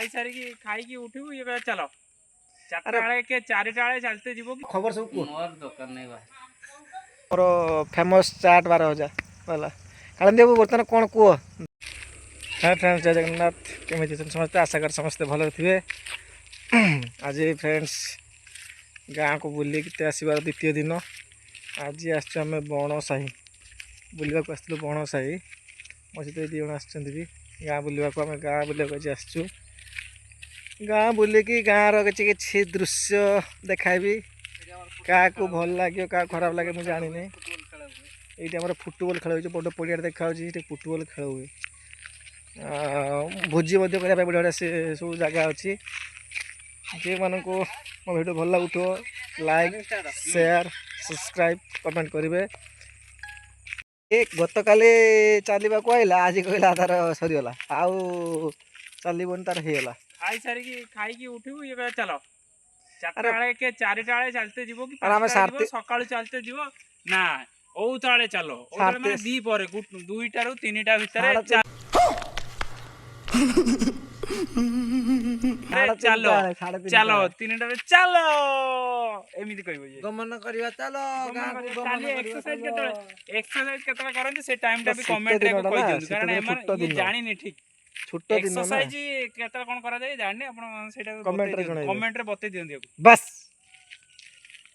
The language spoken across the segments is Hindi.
खाई सारी खाई उठू ये चलो चार के चारिटा चलते जीव खबर सब कुह मोर दुकान नहीं मोर फेमस चाट 12,000 वाला काली बाबू बर्तमान कौन कह हाँ फ्रेंड्स जय जगन्नाथ केमी समस्ते आशा कर समस्ते भल थे आज फ्रेंड्स गाँव को बुलिक आसबार द्वितीय दिन आज आम बण साही बुलवाक आसलु बण साही मो सहित दी जन भी गाँ बुलवाक आम गाँ बुलवाक आज आसचु गाँ बुलिकी गाँव किसी दृश्य देखाबी क्या भल लगे क्या खराब लगे मुझे जानी ये आम फुटबॉल खेल हो बड़ पड़िया देखा फुटबॉल खेल हुए भोजी करने बढ़िया से सब जगह अच्छी जे मान को मो वीडियो भल लगुथो लाइक शेयर सब्सक्राइब कमेंट करेंगे गत काली चलवा आइला आज कहला तार सरीगला आउ चलबन तार होगा खाई सारी खाई उठू ये चलो चार के चारिटा चलते जीव कि सका चलते जीव ना औता चलो माने दी पर दुईटा रु तीनटा भितर चलो चलो तीनटा चलो एमिति कहबो जे गमन करबा चलो एक्सरसाइज केतरा करन से टाइम टा भी कमेंट रे कहि दियौ कारण एमन जानि नै ठीक छोटो दिन एक्सरसाइज केतरा कोन करा जाय जानि आपण सेटा कमेंट रे बते दियौ बस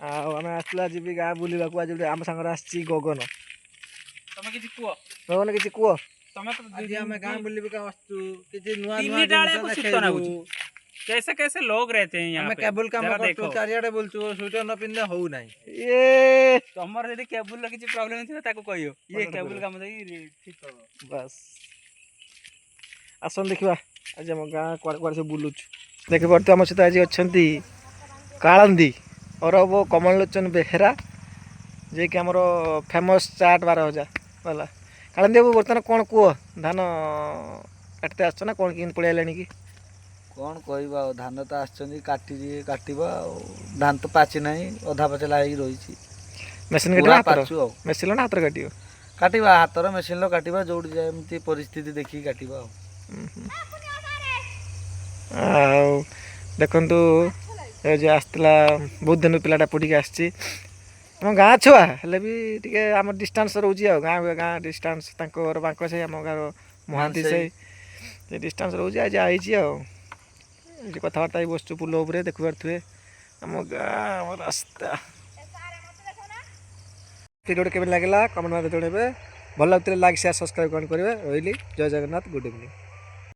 आमे आसला जीबी गाँ बुलवाक आज आम संग आसी गगन तमे किछि कुओ गगन किछि कुओ तमे तो आज आमे गाँ बुलवाक आस्तु किछि नुवा नुवा डाले को सुतो ना बुझी कैसे कैसे लोग रहते हैं यहाँ पे केबल काम करतो चारियाडे बोलचो स्वेटर न पिनले हो नाही ये तमर यदि केबल ला किछि प्रॉब्लम थियो ताको कहियो ये केबल काम दई ठीक करबो बस आसन देखिबा आज हम गाँ क्वार से बुलुछु देखि परतो हम सहित आज अछंती काळंदी और वो कमलोचन बेहेरा जे कि हमरो फेमस चाट 12,000 वाला काळंदी बाबू बर्तमान कौन कह धान काटते आस ना कौन कि पड़े कि कौन कहवा धान तो आसटी काटवा धान तो पाची ना अधा पाचला रही मेसीन मेसीन ना हाथ काट काटवा हाथर मेसीन काटवा जो जमी परिस्थिति देखिए काटवा देखु जो आसला बहुत दिन पिलाटा पढ़ी आसी गाँ छुआ हेल्ले भी टे आम डिस्टेंस रोचे गाँ गाँ डिस्टेंस घर बांक से आम गाँव महांती से डिस्टेंस रोचे आज आई कथबार्ता बसचु पुल उपर देखि पारे आम गाँ रास्ता भिडियो केमी लगे कमेंट में जनइबे भल लगे लाइक शेयर सब्सक्राइब करेंगे रही जय जगन्नाथ गुड इवनिंग।